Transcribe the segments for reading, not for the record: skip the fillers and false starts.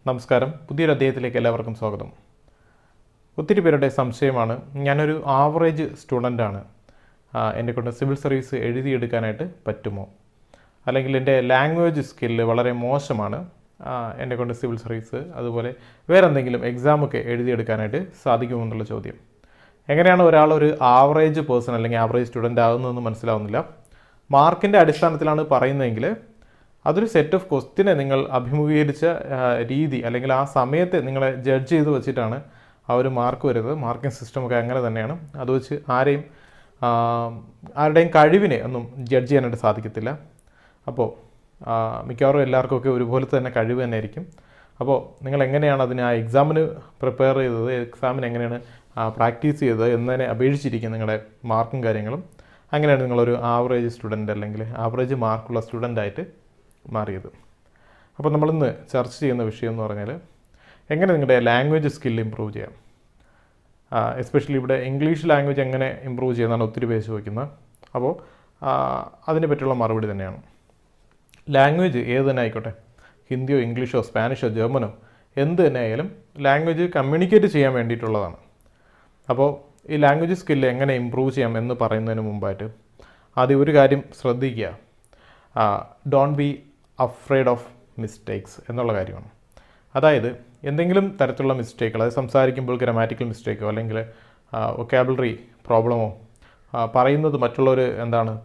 നമസ്കാരം. പുതിയൊരു അധ്യായത്തിലേക്ക് എല്ലാവർക്കും സ്വാഗതം. ഒത്തിരി പേരുടെ സംശയമാണ്, ഞാനൊരു ആവറേജ് സ്റ്റുഡൻ്റാണ്, എന്നെക്കൊണ്ട് സിവിൽ സർവീസ് എഴുതിയെടുക്കാനായിട്ട് പറ്റുമോ? അല്ലെങ്കിൽ എൻ്റെ ലാംഗ്വേജ് സ്കില്ല് വളരെ മോശമാണ്, എന്നെക്കൊണ്ട് സിവിൽ സർവീസ് അതുപോലെ വേറെ എന്തെങ്കിലും എക്സാമൊക്കെ എഴുതിയെടുക്കാനായിട്ട് സാധിക്കുമോ എന്നുള്ള ചോദ്യം. എങ്ങനെയാണ് ഒരാൾ ഒരു ആവറേജ് പേഴ്സൺ അല്ലെങ്കിൽ ആവറേജ് സ്റ്റുഡൻ്റ് ആകുന്നതെന്ന് മനസ്സിലാവുന്നില്ല. മാർക്കിൻ്റെ അടിസ്ഥാനത്തിലാണ് പറയുന്നതെങ്കിൽ അതൊരു സെറ്റ് ഓഫ് ക്വസ്റ്റിനെ നിങ്ങൾ അഭിമുഖീകരിച്ച രീതി അല്ലെങ്കിൽ ആ സമയത്തെ നിങ്ങളെ ജഡ്ജ് ചെയ്ത് വെച്ചിട്ടാണ് ആ ഒരു മാർക്ക് വരുന്നത്. മാർക്കിംഗ് സിസ്റ്റമൊക്കെ അങ്ങനെ തന്നെയാണ്. അത് വെച്ച് ആരുടെയും കഴിവിനെ ഒന്നും ജഡ്ജ് ചെയ്യാനായിട്ട് സാധിക്കത്തില്ല. അപ്പോൾ മിക്കവാറും എല്ലാവർക്കൊക്കെ ഒരുപോലെ തന്നെ കഴിവ് തന്നെ ആയിരിക്കും. അപ്പോൾ നിങ്ങൾ എങ്ങനെയാണ് അതിന് ആ എക്സാമിന് പ്രിപ്പയർ ചെയ്തത്, എക്സാമിന് എങ്ങനെയാണ് പ്രാക്ടീസ് ചെയ്തത് എന്നതിനെ അപേക്ഷിച്ചിരിക്കും നിങ്ങളുടെ മാർക്കും കാര്യങ്ങളും. അങ്ങനെയാണ് നിങ്ങളൊരു ആവറേജ് സ്റ്റുഡൻ്റ് അല്ലെങ്കിൽ ആവറേജ് മാർക്കുള്ള സ്റ്റുഡൻ്റായിട്ട് മാറിയത്. അപ്പോൾ നമ്മളിന്ന് ചർച്ച ചെയ്യുന്ന വിഷയം എന്ന് പറഞ്ഞാൽ എങ്ങനെ നിങ്ങളുടെ ലാംഗ്വേജ് സ്കിൽ ഇമ്പ്രൂവ് ചെയ്യാം. എസ്പെഷ്യലി ഇവിടെ ഇംഗ്ലീഷ് ലാംഗ്വേജ് എങ്ങനെ ഇമ്പ്രൂവ് ചെയ്യുന്നതാണ് ഒത്തിരി പേര് ചോദിക്കുന്നത്. അപ്പോൾ അതിനെ പറ്റിയുള്ള മറുപടി തന്നെയാണ്. ലാംഗ്വേജ് ഏത് തന്നെ ആയിക്കോട്ടെ, ഹിന്ദിയോ ഇംഗ്ലീഷോ സ്പാനിഷോ ജർമ്മനോ എന്ത് തന്നെ ആയാലും ലാംഗ്വേജ് കമ്മ്യൂണിക്കേറ്റ് ചെയ്യാൻ വേണ്ടിയിട്ടുള്ളതാണ്. അപ്പോൾ ഈ ലാംഗ്വേജ് സ്കില്ല് എങ്ങനെ ഇമ്പ്രൂവ് ചെയ്യാം എന്ന് പറയുന്നതിന് മുമ്പായിട്ട് ആദ്യം ഒരു കാര്യം ശ്രദ്ധിക്കുക. Don't be afraid of mistakes എന്നുള്ള കാര്യമാണ്. അതായത് എന്തെങ്കിലും തരത്തിലുള്ള മിസ്റ്റേക്കുകൾ, അത് സംസാരിക്കുമ്പോൾ ഗ്രാമാറ്റിക്കൽ മിസ്റ്റേക്കോ അല്ലെങ്കിൽ വൊക്കാബുലറി പ്രോബ്ലമോ പറയുന്നത് മറ്റുള്ളവർ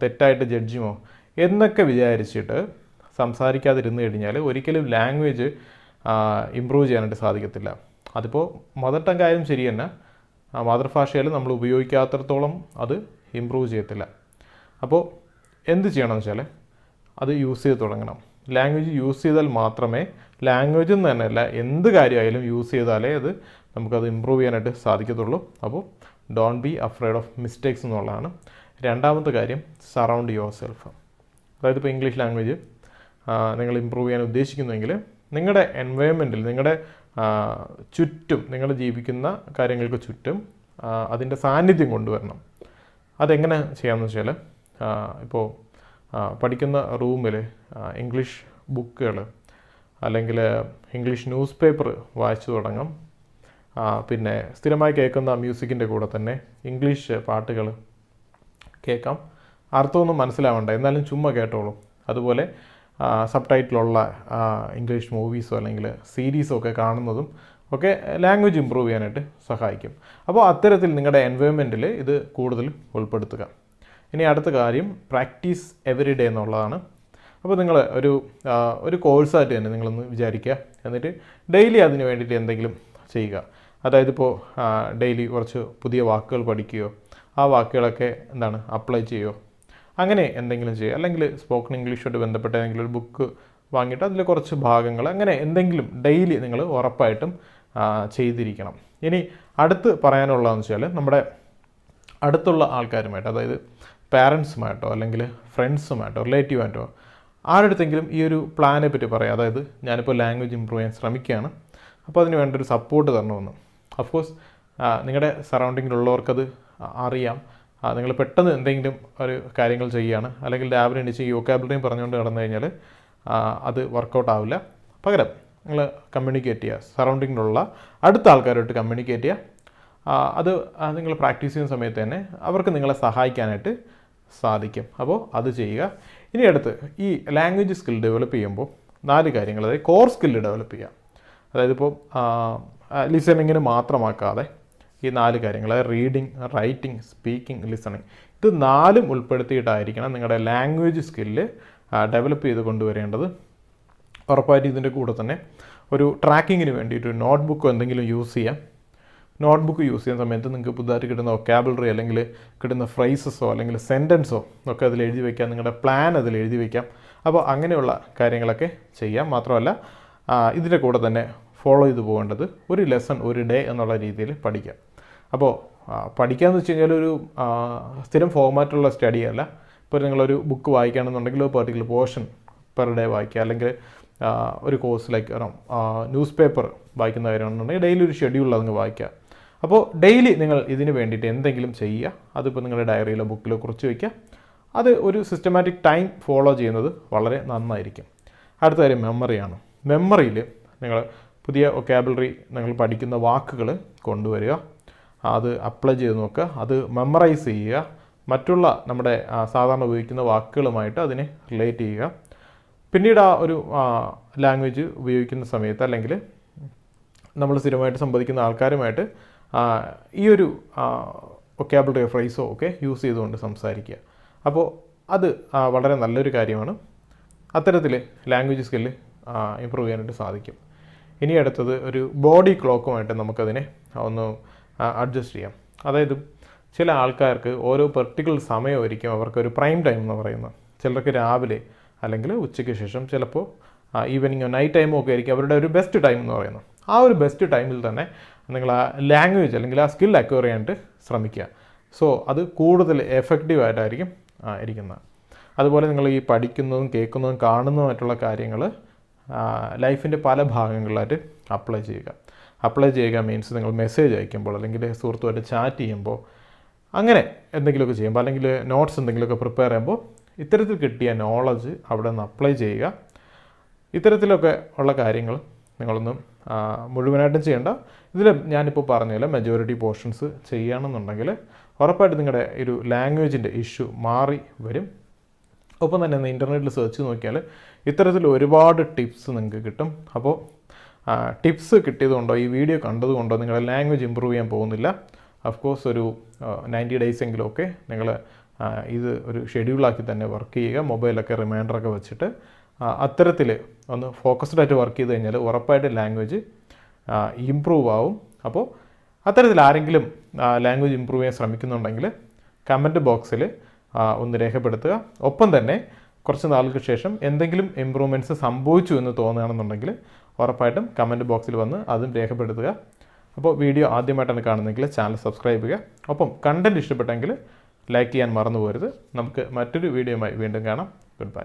തെറ്റായിട്ട് ജഡ്ജിമോ എന്നൊക്കെ വിചാരിച്ചിട്ട് സംസാരിക്കാതിരുന്നു കഴിഞ്ഞാൽ ഒരിക്കലും ലാംഗ്വേജ് ഇമ്പ്രൂവ് ചെയ്യാനായിട്ട് സാധിക്കത്തില്ല. അതിപ്പോൾ മദർ ടങ് ആയാലും ശരി തന്നെ, മാതൃഭാഷയിൽ നമ്മൾ ഉപയോഗിക്കാത്തിടത്തോളം അത് ഇമ്പ്രൂവ് ചെയ്യത്തില്ല. അപ്പോൾ എന്ത് ചെയ്യണമെന്ന് വെച്ചാൽ അത് യൂസ് ചെയ്ത് തുടങ്ങണം. ലാംഗ്വേജ് യൂസ് ചെയ്താൽ മാത്രമേ, ലാംഗ്വേജ് എന്ന് തന്നെയല്ല എന്ത് കാര്യമായാലും യൂസ് ചെയ്താലേ നമുക്കത് ഇമ്പ്രൂവ് ചെയ്യാനായിട്ട് സാധിക്കത്തുള്ളൂ. അപ്പോൾ don't be afraid of mistakes എന്നുള്ളതാണ്. രണ്ടാമത്തെ കാര്യം, സറൗണ്ട് യുവർ സെൽഫ്. അതായത് ഇപ്പോൾ ഇംഗ്ലീഷ് ലാംഗ്വേജ് നിങ്ങൾ ഇമ്പ്രൂവ് ചെയ്യാൻ ഉദ്ദേശിക്കുന്നുവെങ്കിൽ നിങ്ങളുടെ എൻവയോൺമെൻറ്റിൽ, നിങ്ങളുടെ ചുറ്റും, നിങ്ങൾ ജീവിക്കുന്ന കാര്യങ്ങൾക്ക് ചുറ്റും അതിൻ്റെ സാന്നിധ്യം കൊണ്ടുവരണം. അതെങ്ങനെ ചെയ്യാമെന്ന് വെച്ചാൽ, ഇപ്പോൾ പഠിക്കുന്ന റൂമിൽ ഇംഗ്ലീഷ് ബുക്കുകൾ അല്ലെങ്കിൽ ഇംഗ്ലീഷ് ന്യൂസ് പേപ്പർ വായിച്ചു തുടങ്ങാം. പിന്നെ സ്ഥിരമായി കേൾക്കുന്ന മ്യൂസിക്കിൻ്റെ കൂടെ തന്നെ ഇംഗ്ലീഷ് പാട്ടുകൾ കേൾക്കാം. അർത്ഥമൊന്നും മനസ്സിലാവണ്ട, എന്നാലും ചുമ്മാ കേട്ടോളൂ. അതുപോലെ സബ് ടൈറ്റിലുള്ള ഇംഗ്ലീഷ് മൂവീസോ അല്ലെങ്കിൽ സീരീസോ ഒക്കെ കാണുന്നതും ഒക്കെ ലാംഗ്വേജ് ഇമ്പ്രൂവ് ചെയ്യാനായിട്ട് സഹായിക്കും. അപ്പോൾ അത്തരത്തിൽ നിങ്ങളുടെ എൻവയോൺമെൻറ്റിൽ ഇത് കൂടുതൽ ഉൾപ്പെടുത്തുക. ഇനി അടുത്ത കാര്യം, പ്രാക്ടീസ് എവറി ഡേ എന്നുള്ളതാണ്. അപ്പോൾ നിങ്ങൾ ഒരു കോഴ്സായിട്ട് തന്നെ നിങ്ങളൊന്ന് വിചാരിക്കുക. എന്നിട്ട് ഡെയിലി അതിന് വേണ്ടിയിട്ട് എന്തെങ്കിലും ചെയ്യുക. അതായത് ഇപ്പോൾ ഡെയിലി കുറച്ച് പുതിയ വാക്കുകൾ പഠിക്കുകയോ ആ വാക്കുകളൊക്കെ അപ്ലൈ ചെയ്യുകയോ അങ്ങനെ എന്തെങ്കിലും ചെയ്യുക. അല്ലെങ്കിൽ സ്പോക്കൺ ഇംഗ്ലീഷുമായിട്ട് ബന്ധപ്പെട്ട ഏതെങ്കിലും ഒരു ബുക്ക് വാങ്ങിയിട്ട് അതിൽ കുറച്ച് ഭാഗങ്ങൾ അങ്ങനെ എന്തെങ്കിലും ഡെയിലി നിങ്ങൾ ഉറപ്പായിട്ടും ചെയ്തിരിക്കണം. ഇനി അടുത്ത് പറയാനുള്ളതെന്ന് വെച്ചാൽ, നമ്മുടെ അടുത്തുള്ള ആൾക്കാരുമായിട്ട്, അതായത് പാരൻസുമായിട്ടോ അല്ലെങ്കിൽ ഫ്രണ്ട്സുമായിട്ടോ റിലേറ്റീവായിട്ടോ ആരുടെടുത്തെങ്കിലും ഈ ഒരു പ്ലാനെ പറ്റി പറയാം. അതായത് ഞാനിപ്പോൾ ലാംഗ്വേജ് ഇമ്പ്രൂവ് ചെയ്യാൻ ശ്രമിക്കുകയാണ്, അപ്പോൾ അതിന് വേണ്ട ഒരു സപ്പോർട്ട് തരണമെന്ന്. അഫ്കോഴ്സ് നിങ്ങളുടെ സറൗണ്ടിങ്ങിലുള്ളവർക്കത് അറിയാം. നിങ്ങൾ പെട്ടെന്ന് എന്തെങ്കിലും ഒരു കാര്യങ്ങൾ ചെയ്യുകയാണ്, അല്ലെങ്കിൽ രാവിലെ എണീച്ച് ഈ വൊക്കാബുലറിയും പറഞ്ഞുകൊണ്ട് നടന്നു കഴിഞ്ഞാൽ അത് വർക്കൗട്ട് ആവില്ല. പകരം നിങ്ങൾ കമ്മ്യൂണിക്കേറ്റ് ചെയ്യുക, സറൗണ്ടിങ്ങിലുള്ള അടുത്ത ആൾക്കാരുമായിട്ട് കമ്മ്യൂണിക്കേറ്റ് ചെയ്യുക. അത് നിങ്ങൾ പ്രാക്ടീസ് ചെയ്യുന്ന സമയത്ത് തന്നെ അവർക്ക് നിങ്ങളെ സഹായിക്കാനായിട്ട് സാധിക്കും. അപ്പോൾ അത് ചെയ്യുക. ഇനി അടുത്ത് ഈ ലാംഗ്വേജ് സ്കിൽ ഡെവലപ്പ് ചെയ്യുമ്പോൾ 4 കാര്യങ്ങൾ, അതായത് കോർ സ്കില്ല് ഡെവലപ്പ് ചെയ്യുക. അതായത് ഇപ്പോൾ ലിസണിങ്ങിന് മാത്രമാക്കാതെ ഈ 4 കാര്യങ്ങൾ, അതായത് റീഡിങ്, റൈറ്റിംഗ്, സ്പീക്കിംഗ്, ലിസണിങ്, ഇത് 4ഉം ഉൾപ്പെടുത്തിയിട്ടായിരിക്കണം നിങ്ങളുടെ ലാംഗ്വേജ് സ്കില്ല് ഡെവലപ്പ് ചെയ്ത് കൊണ്ടുവരേണ്ടത്. ഉറപ്പായിട്ട് ഇതിൻ്റെ കൂടെ തന്നെ ഒരു ട്രാക്കിങ്ങിന് വേണ്ടിയിട്ട് ഒരു നോട്ട്ബുക്കോ എന്തെങ്കിലും യൂസ് ചെയ്യാം. നോട്ട്ബുക്ക് യൂസ് ചെയ്യുന്ന സമയത്ത് നിങ്ങൾക്ക് പുതുതായിട്ട് കിട്ടുന്ന വൊക്കാബുലറി അല്ലെങ്കിൽ കിട്ടുന്ന ഫ്രൈസസോ അല്ലെങ്കിൽ സെൻറ്റൻസോ ഒക്കെ അതിൽ എഴുതി വയ്ക്കാം. നിങ്ങളുടെ പ്ലാൻ അതിൽ എഴുതി വയ്ക്കാം. അപ്പോൾ അങ്ങനെയുള്ള കാര്യങ്ങളൊക്കെ ചെയ്യാം. മാത്രമല്ല ഇതിൻ്റെ കൂടെ തന്നെ ഫോളോ ചെയ്ത് പോകേണ്ടത് ഒരു ലെസൺ ഒരു ഡേ എന്നുള്ള രീതിയിൽ പഠിക്കാം. അപ്പോൾ പഠിക്കാമെന്ന് വെച്ച് കഴിഞ്ഞാൽ ഒരു സ്ഥിരം ഫോർമാറ്റുള്ള സ്റ്റഡി അല്ല. ഇപ്പോൾ നിങ്ങളൊരു ബുക്ക് വായിക്കുകയാണെന്നുണ്ടെങ്കിൽ ഒരു പെർട്ടിക്കുലർ പോർഷൻ പെർ ഡേ വായിക്കുക. അല്ലെങ്കിൽ ഒരു കോഴ്സ് ലൈക്ക് ന്യൂസ് പേപ്പർ വായിക്കുന്ന കാര്യമാണെന്നുണ്ടെങ്കിൽ ഡെയിലി ഒരു ഷെഡ്യൂൾ അതങ്ങ് വായിക്കുക. അപ്പോൾ ഡെയിലി നിങ്ങൾ ഇതിന് വേണ്ടിയിട്ട് എന്തെങ്കിലും ചെയ്യുക. അതിപ്പോൾ നിങ്ങളുടെ ഡയറിയിലോ ബുക്കിലോ കുറിച്ച് വയ്ക്കുക. അത് ഒരു സിസ്റ്റമാറ്റിക് ടൈം ഫോളോ ചെയ്യുന്നത് വളരെ നന്നായിരിക്കും. അടുത്ത കാര്യം മെമ്മറിയാണ്. മെമ്മറിയിൽ നിങ്ങൾ പുതിയ വൊക്കാബുലറി നിങ്ങൾ പഠിക്കുന്ന വാക്കുകൾ കൊണ്ടുവരിക, അത് അപ്ലൈ ചെയ്ത് നോക്കുക, അത് മെമ്മറൈസ് ചെയ്യുക, മറ്റുള്ള നമ്മുടെ സാധാരണ ഉപയോഗിക്കുന്ന വാക്കുകളുമായിട്ട് അതിനെ റിലേറ്റ് ചെയ്യുക. പിന്നീട് ആ ഒരു ലാംഗ്വേജ് ഉപയോഗിക്കുന്ന സമയത്ത് അല്ലെങ്കിൽ നമ്മൾ സ്ഥിരമായിട്ട് സംവദിക്കുന്ന ആൾക്കാരുമായിട്ട് ഈ ഒരു വൊക്കാബുലറി ഫ്രേസോ ഒക്കെ യൂസ് ചെയ്തുകൊണ്ട് സംസാരിക്കുക. അപ്പോൾ അത് വളരെ നല്ലൊരു കാര്യമാണ്. അത്തരത്തിൽ ലാംഗ്വേജ് സ്കില്ല് ഇമ്പ്രൂവ് ചെയ്യാനായിട്ട് സാധിക്കും. ഇനി അടുത്തത് ഒരു ബോഡി ക്ലോക്കുമായിട്ട് നമുക്കതിനെ ഒന്ന് അഡ്ജസ്റ്റ് ചെയ്യാം. അതായത് ചില ആൾക്കാർക്ക് ഓരോ പെർട്ടിക്കുലർ സമയമായിരിക്കും അവർക്കൊരു പ്രൈം ടൈം എന്ന് പറയുന്നത്. ചിലർക്ക് രാവിലെ അല്ലെങ്കിൽ ഉച്ചയ്ക്ക് ശേഷം, ചിലപ്പോൾ ഈവനിങ്ങോ നൈറ്റ് ടൈമോ ഒക്കെ ആയിരിക്കും അവരുടെ ഒരു ബെസ്റ്റ് ടൈം എന്ന് പറയുന്നത്. ആ ഒരു ബെസ്റ്റ് ടൈമിൽ തന്നെ നിങ്ങൾ ആ ലാംഗ്വേജ് അല്ലെങ്കിൽ ആ സ്കിൽ അക്വയർ ചെയ്യാനായിട്ട് ശ്രമിക്കുക. സോ അത് കൂടുതൽ എഫക്റ്റീവായിട്ടായിരിക്കും ഇരിക്കുന്നത്. അതുപോലെ നിങ്ങൾ ഈ പഠിക്കുന്നതും കേൾക്കുന്നതും കാണുന്നതുമായിട്ടുള്ള കാര്യങ്ങൾ ലൈഫിൻ്റെ പല ഭാഗങ്ങളിലായിട്ട് അപ്ലൈ ചെയ്യുക മീൻസ് നിങ്ങൾ മെസ്സേജ് അയക്കുമ്പോൾ അല്ലെങ്കിൽ സുഹൃത്തുമായിട്ട് ചാറ്റ് ചെയ്യുമ്പോൾ, അങ്ങനെ എന്തെങ്കിലുമൊക്കെ ചെയ്യുമ്പോൾ, അല്ലെങ്കിൽ നോട്ട്സ് എന്തെങ്കിലുമൊക്കെ പ്രിപ്പയർ ചെയ്യുമ്പോൾ ഇത്തരത്തിൽ കിട്ടിയ നോളജ് അവിടെ നിന്ന് അപ്ലൈ ചെയ്യുക. ഇത്തരത്തിലൊക്കെ ഉള്ള കാര്യങ്ങൾ നിങ്ങളൊന്നും മുഴുവനായിട്ടും ചെയ്യേണ്ട. ഇതിൽ ഞാനിപ്പോൾ പറഞ്ഞ പോലെ മെജോറിറ്റി പോർഷൻസ് ചെയ്യുകയാണെന്നുണ്ടെങ്കിൽ ഉറപ്പായിട്ട് നിങ്ങളുടെ ഒരു ലാംഗ്വേജിൻ്റെ ഇഷ്യൂ മാറി വരും. ഒപ്പം തന്നെ ഒന്ന് ഇൻ്റർനെറ്റിൽ സെർച്ച് നോക്കിയാൽ ഇത്തരത്തിൽ ഒരുപാട് ടിപ്സ് നിങ്ങൾക്ക് കിട്ടും. അപ്പോൾ ടിപ്സ് കിട്ടിയതുകൊണ്ടോ ഈ വീഡിയോ കണ്ടതുകൊണ്ടോ നിങ്ങളുടെ ലാംഗ്വേജ് ഇമ്പ്രൂവ് ചെയ്യാൻ പോകുന്നില്ല. അഫ്കോഴ്സ് ഒരു 90 ഡേയ്സ് എങ്കിലുമൊക്കെ നിങ്ങൾ ഇത് ഒരു ഷെഡ്യൂളാക്കി തന്നെ വർക്ക് ചെയ്യുക. മൊബൈലൊക്കെ റിമൈൻഡറൊക്കെ വെച്ചിട്ട് അത്തരത്തിൽ ഒന്ന് ഫോക്കസ്ഡായിട്ട് വർക്ക് ചെയ്ത് കഴിഞ്ഞാൽ ഉറപ്പായിട്ട് ലാംഗ്വേജ് ഇമ്പ്രൂവ് ആവും. അപ്പോൾ അത്തരത്തിൽ ആരെങ്കിലും ലാംഗ്വേജ് ഇമ്പ്രൂവ് ചെയ്യാൻ ശ്രമിക്കുന്നുണ്ടെങ്കിൽ കമൻറ്റ് ബോക്സിൽ ഒന്ന് രേഖപ്പെടുത്തുക. ഒപ്പം തന്നെ കുറച്ച് നാളുകൾക്ക് ശേഷം എന്തെങ്കിലും ഇമ്പ്രൂവ്മെൻറ്റ്സ് സംഭവിച്ചു എന്ന് തോന്നുകയാണെന്നുണ്ടെങ്കിൽ ഉറപ്പായിട്ടും കമൻറ്റ് ബോക്സിൽ വന്ന് അതും രേഖപ്പെടുത്തുക. അപ്പോൾ വീഡിയോ ആദ്യമായിട്ടാണ് കാണുന്നതെങ്കിൽ ചാനൽ സബ്സ്ക്രൈബ് ചെയ്യുക. ഒപ്പം കണ്ടൻറ്റ് ഇഷ്ടപ്പെട്ടെങ്കിൽ ലൈക്ക് ചെയ്യാൻ മറന്നു പോകരുത്. നമുക്ക് മറ്റൊരു വീഡിയോയുമായി വീണ്ടും കാണാം. Good bye.